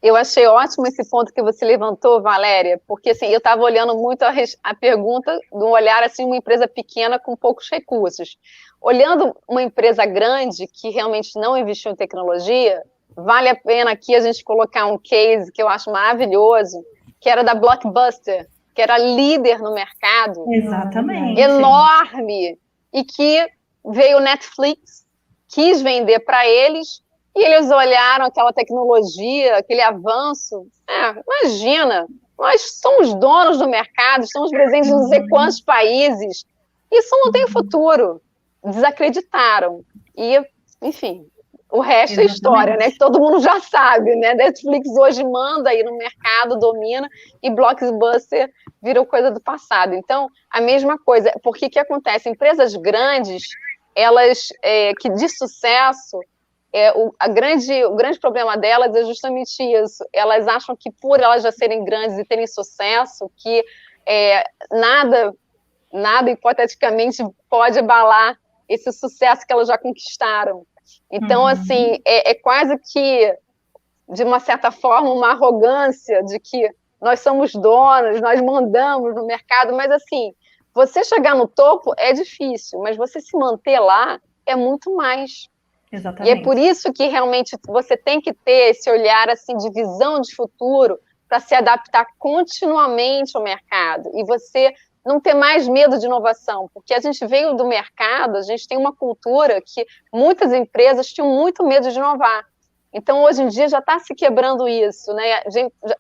Eu achei ótimo esse ponto que você levantou, Valéria, porque assim, eu estava olhando muito a pergunta de um olhar assim, uma empresa pequena com poucos recursos. Olhando uma empresa grande que realmente não investiu em tecnologia, vale a pena aqui a gente colocar um case que eu acho maravilhoso, que era da Blockbuster, que era líder no mercado. Exatamente. Enorme, e que veio o Netflix, quis vender para eles, e eles olharam aquela tecnologia, aquele avanço. Imagina, nós somos donos do mercado, estamos presentes em não sei quantos países. Isso não tem futuro. Desacreditaram. E, enfim, o resto é história, né? Que todo mundo já sabe, né? Netflix hoje manda aí no mercado, domina, e Blockbuster virou coisa do passado. Então, a mesma coisa. Porque que acontece? Empresas grandes, elas que de sucesso, o grande problema delas é justamente isso. Elas acham que por elas já serem grandes e terem sucesso, que nada hipoteticamente pode abalar esse sucesso que elas já conquistaram. Então, assim, é quase que, de uma certa forma, uma arrogância de que nós somos donos, nós mandamos no mercado, mas assim, você chegar no topo é difícil, mas você se manter lá é muito mais. Exatamente. E é por isso que realmente você tem que ter esse olhar assim, de visão de futuro para se adaptar continuamente ao mercado e você não ter mais medo de inovação, porque a gente veio do mercado, a gente tem uma cultura que muitas empresas tinham muito medo de inovar. Então, hoje em dia, já está se quebrando isso, né?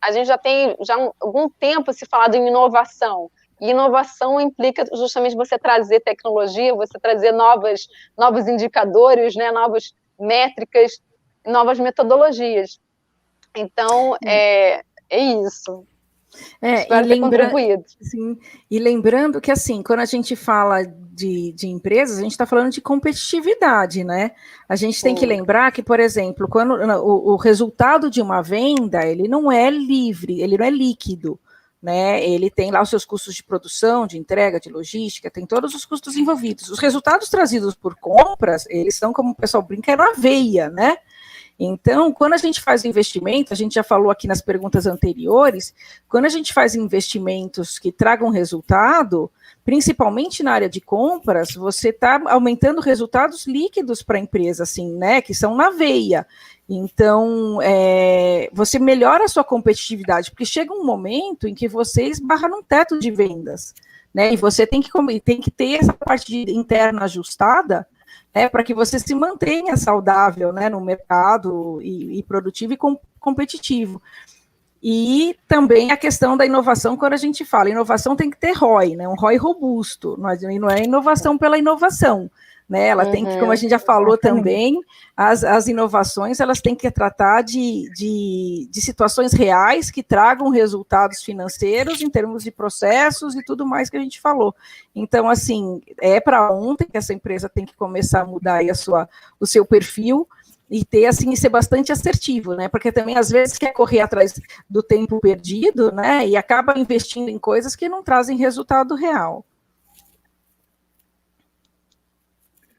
A gente já tem algum tempo se falado em inovação. E inovação implica justamente você trazer tecnologia, você trazer novos indicadores, né? Novas métricas, novas metodologias. Então, é isso. Espero ter contribuído. Sim, e lembrando que, assim, quando a gente fala de empresas, a gente está falando de competitividade, né? A gente tem que lembrar que, por exemplo, quando o resultado de uma venda, ele não é livre, ele não é líquido, né? Ele tem lá os seus custos de produção, de entrega, de logística, tem todos os custos envolvidos. Os resultados trazidos por compras, eles são, como o pessoal brinca, na veia, né? Então, quando a gente faz investimento, a gente já falou aqui nas perguntas anteriores, quando a gente faz investimentos que tragam resultado, principalmente na área de compras, você está aumentando resultados líquidos para a empresa, assim, né, que são na veia. Então, você melhora a sua competitividade, porque chega um momento em que você esbarra num teto de vendas, né, e você tem que ter essa parte interna ajustada, para que você se mantenha saudável, né, no mercado e produtivo e competitivo. E também a questão da inovação, quando a gente fala, inovação tem que ter ROI, né, um ROI robusto, não é inovação pela inovação, né, ela tem que, como a gente já falou também, as inovações, elas têm que tratar de situações reais que tragam resultados financeiros em termos de processos e tudo mais que a gente falou. Então, assim, é para ontem que essa empresa tem que começar a mudar aí o seu perfil e ter, assim, e ser bastante assertivo, né, porque também, às vezes, quer correr atrás do tempo perdido, né, e acaba investindo em coisas que não trazem resultado real.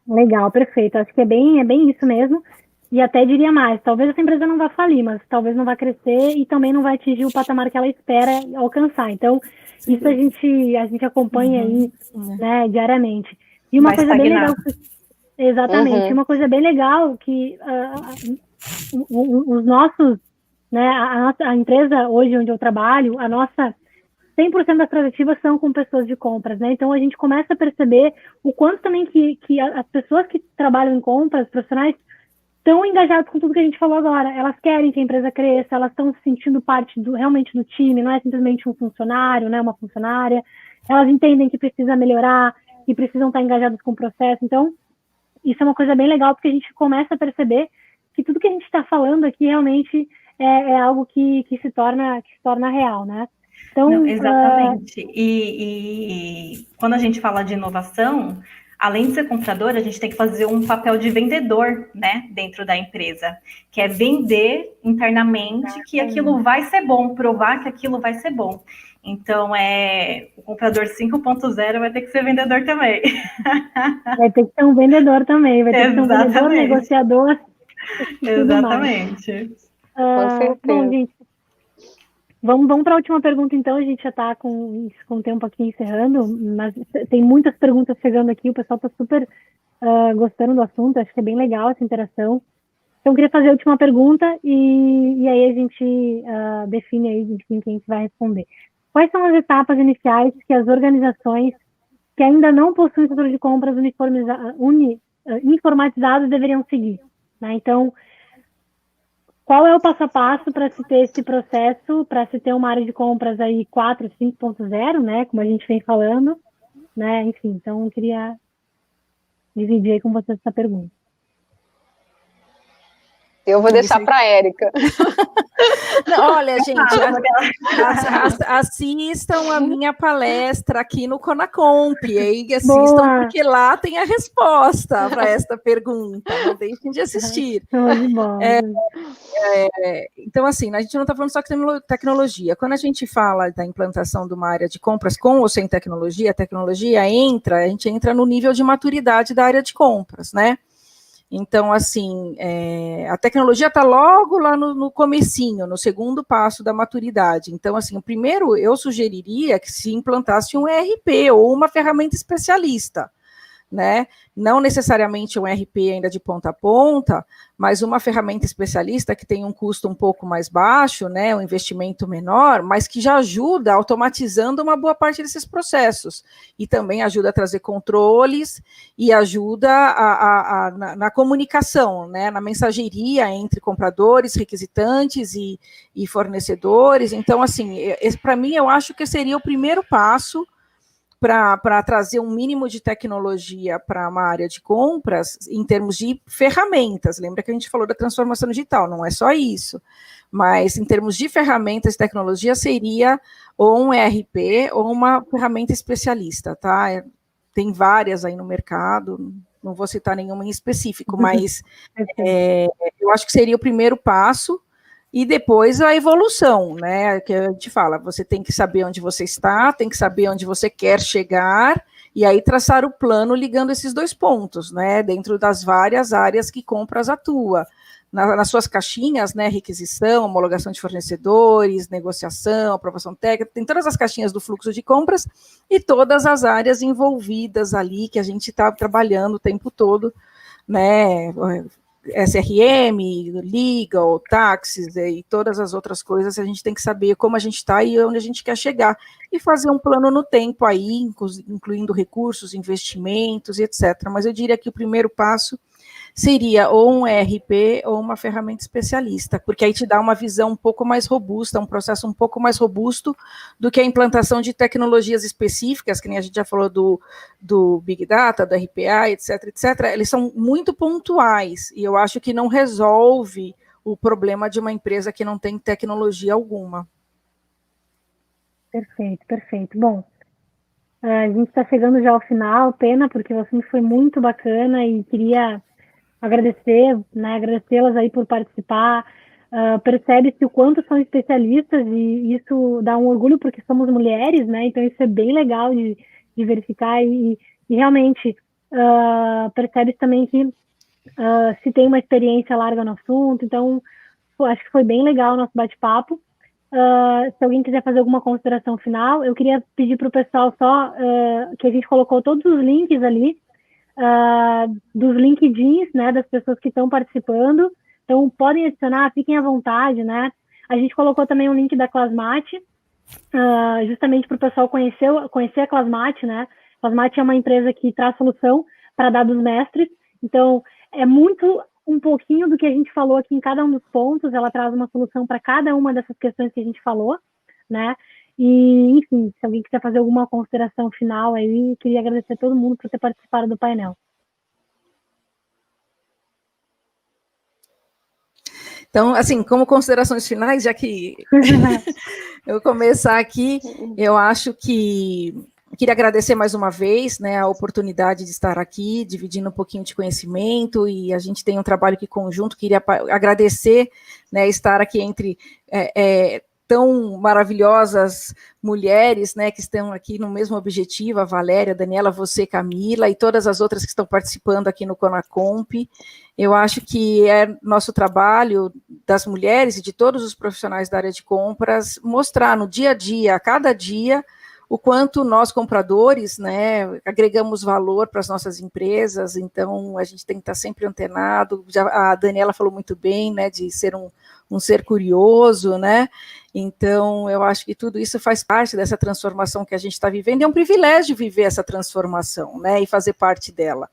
Legal, perfeito. Acho que é bem isso mesmo. E até diria mais, talvez essa empresa não vá falir, mas talvez não vá crescer e também não vai atingir o patamar que ela espera alcançar. Então, isso a gente acompanha aí, né, diariamente. E uma coisa bem legal, exatamente, uma coisa bem legal que os nossos, né, a empresa hoje onde eu trabalho, a nossa 100% das tratativas são com pessoas de compras, né? Então a gente começa a perceber o quanto também que as pessoas que trabalham em compras, profissionais, estão engajadas com tudo que a gente falou agora. Elas querem que a empresa cresça, elas estão se sentindo parte realmente do time, não é simplesmente um funcionário, né? Uma funcionária. Elas entendem que precisa melhorar, que precisam estar engajadas com o processo. Então, isso é uma coisa bem legal, porque a gente começa a perceber que tudo que a gente está falando aqui realmente é algo que se torna real, né? Então, não, exatamente. E quando a gente fala de inovação, além de ser comprador, a gente tem que fazer um papel de vendedor, né, dentro da empresa, que é vender internamente que aquilo vai ser bom, provar que aquilo vai ser bom. Então, o comprador 5.0 vai ter que ser vendedor também. Vai ter que ser um vendedor também, vai ter que ser um vendedor, Exatamente. negociador e tudo mais. Exatamente. Com certeza. Bom, gente, vamos para a última pergunta, então. A gente já está com o tempo aqui encerrando, mas tem muitas perguntas chegando aqui. O pessoal está super gostando do assunto. Acho que é bem legal essa interação. Então, eu queria fazer a última pergunta e aí a gente define aí de quem a gente vai responder. Quais são as etapas iniciais que as organizações que ainda não possuem setor de compras informatizados deveriam seguir, né? Então, qual é o passo a passo para se ter esse processo, para se ter uma área de compras aí 4, 5.0, né? Como a gente vem falando, né? Enfim, então eu queria dividir aí com vocês essa pergunta. Eu vou deixar para a Érica. Olha, gente, assistam a minha palestra aqui no Conacomp, hein? Assistam, boa, porque lá tem a resposta para esta pergunta. Não deixem de assistir. Então, assim, a gente não está falando só de tecnologia. Quando a gente fala da implantação de uma área de compras com ou sem tecnologia, a tecnologia a gente entra no nível de maturidade da área de compras, né? Então, assim, a tecnologia está logo lá no comecinho, no segundo passo da maturidade. Então, assim, primeiro eu sugeriria que se implantasse um ERP ou uma ferramenta especialista, né? Não necessariamente um ERP ainda de ponta a ponta, mas uma ferramenta especialista que tem um custo um pouco mais baixo, né? Um investimento menor, mas que já ajuda automatizando uma boa parte desses processos. E também ajuda a trazer controles e ajuda na comunicação, né? Na mensageria entre compradores, requisitantes e fornecedores. Então, assim, para mim, eu acho que seria o primeiro passo para trazer um mínimo de tecnologia para uma área de compras em termos de ferramentas. Lembra que a gente falou da transformação digital, não é só isso. Mas em termos de ferramentas de tecnologia, seria ou um ERP ou uma ferramenta especialista, tá? Tem várias aí no mercado, não vou citar nenhuma em específico, mas eu acho que seria o primeiro passo. E depois a evolução, né, que a gente fala, você tem que saber onde você está, tem que saber onde você quer chegar, e aí traçar o plano ligando esses dois pontos, né, dentro das várias áreas que compras atua. Nas suas caixinhas, né, requisição, homologação de fornecedores, negociação, aprovação técnica, tem todas as caixinhas do fluxo de compras e todas as áreas envolvidas ali que a gente está trabalhando o tempo todo, né, SRM, legal, táxis e todas as outras coisas, a gente tem que saber como a gente está e onde a gente quer chegar, e fazer um plano no tempo aí, incluindo recursos, investimentos, etc. Mas eu diria que o primeiro passo seria ou um ERP ou uma ferramenta especialista, porque aí te dá uma visão um pouco mais robusta, um processo um pouco mais robusto do que a implantação de tecnologias específicas, que nem a gente já falou do Big Data, do RPA, etc, etc. Eles são muito pontuais, e eu acho que não resolve o problema de uma empresa que não tem tecnologia alguma. Perfeito, perfeito. Bom, a gente está chegando já ao final, pena, porque o assunto foi muito bacana e queria agradecer, né, agradecê-las aí por participar. Percebe-se o quanto são especialistas e isso dá um orgulho porque somos mulheres, né, então isso é bem legal de verificar e realmente percebe-se também que se tem uma experiência larga no assunto, então acho que foi bem legal o nosso bate-papo. Se alguém quiser fazer alguma consideração final, eu queria pedir para o pessoal só que a gente colocou todos os links ali, dos LinkedIns, né, das pessoas que estão participando, então podem adicionar, fiquem à vontade, né, a gente colocou também um link da Clasmate, justamente para o pessoal conhecer a Clasmate, né, Clasmate é uma empresa que traz solução para dados mestres, então é muito um pouquinho do que a gente falou aqui em cada um dos pontos, ela traz uma solução para cada uma dessas questões que a gente falou, né, e, enfim, se alguém quiser fazer alguma consideração final aí, queria agradecer a todo mundo por ter participado do painel. Então, assim, como considerações finais, já que eu vou começar aqui, eu acho que queria agradecer mais uma vez, né, a oportunidade de estar aqui, dividindo um pouquinho de conhecimento, e a gente tem um trabalho aqui conjunto, queria agradecer, né, estar aqui entre tão maravilhosas mulheres, né, que estão aqui no mesmo objetivo, a Valéria, a Daniela, você, Camila, e todas as outras que estão participando aqui no CONACOMP. Eu acho que é nosso trabalho das mulheres e de todos os profissionais da área de compras mostrar no dia a dia, a cada dia, o quanto nós, compradores, né, agregamos valor para as nossas empresas. Então a gente tem que estar sempre antenado. A Daniela falou muito bem, né, de ser um ser curioso, né? Então, eu acho que tudo isso faz parte dessa transformação que a gente está vivendo, e é um privilégio viver essa transformação, né, e fazer parte dela.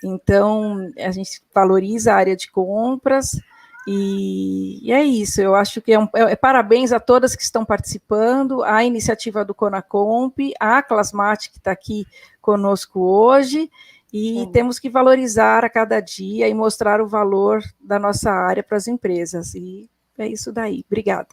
Então, a gente valoriza a área de compras, e é isso. Eu acho que parabéns a todas que estão participando, a iniciativa do CONACOMP, a Clasmate, que está aqui conosco hoje, e temos que valorizar a cada dia e mostrar o valor da nossa área para as empresas, e é isso daí. Obrigada.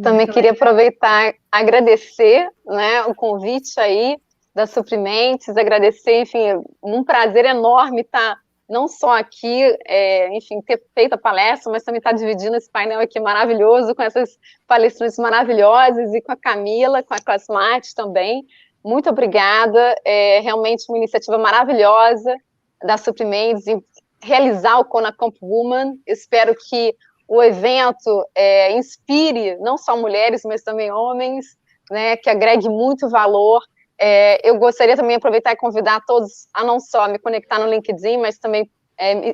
Também queria aproveitar, agradecer, né, o convite aí da Suprimentes, agradecer, enfim, um prazer enorme estar não só aqui, enfim, ter feito a palestra, mas também estar dividindo esse painel aqui maravilhoso com essas palestrantes maravilhosas e com a Camila, com a Clasmate também. Muito obrigada, realmente uma iniciativa maravilhosa da Suprimentes em realizar o CONACOMP Woman. Espero que o evento inspire não só mulheres, mas também homens, né, que agregue muito valor. Eu gostaria também de aproveitar e convidar todos a não só me conectar no LinkedIn, mas também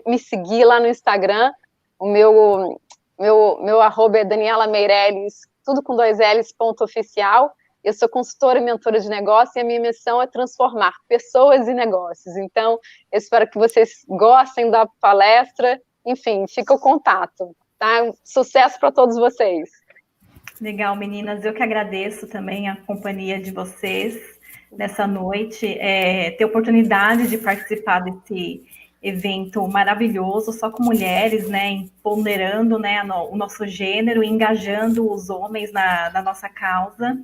me seguir lá no Instagram. O meu arroba é Daniela Meirelles, tudo com 2 L's, .oficial. Eu sou consultora e mentora de negócio, e a minha missão é transformar pessoas e negócios. Então, eu espero que vocês gostem da palestra. Enfim, fica o contato. Tá? Sucesso para todos vocês. Legal, meninas. Eu que agradeço também a companhia de vocês nessa noite. Ter oportunidade de participar desse evento maravilhoso, só com mulheres, né, ponderando, né, o nosso gênero, engajando os homens na nossa causa.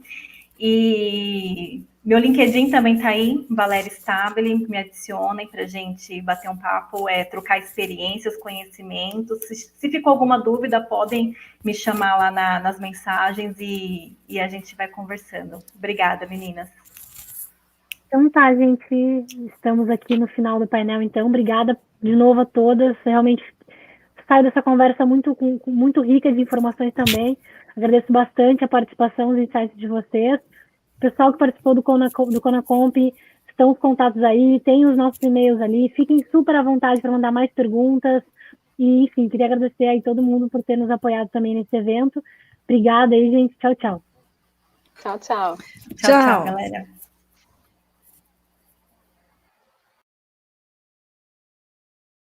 E meu LinkedIn também está aí, Valéria Stabile, me adicionem para a gente bater um papo, trocar experiências, conhecimentos. Se ficou alguma dúvida, podem me chamar lá nas mensagens e a gente vai conversando. Obrigada, meninas. Então tá, gente, estamos aqui no final do painel, então. Obrigada de novo a todas. Realmente saio dessa conversa muito rica de informações também. Agradeço bastante a participação, os insights de vocês. O pessoal que participou do CONACOMP, estão os contatos aí, tem os nossos e-mails ali. Fiquem super à vontade para mandar mais perguntas. E, enfim, queria agradecer aí todo mundo por ter nos apoiado também nesse evento. Obrigada aí, gente. Tchau, tchau. Tchau, tchau. Tchau, tchau, galera.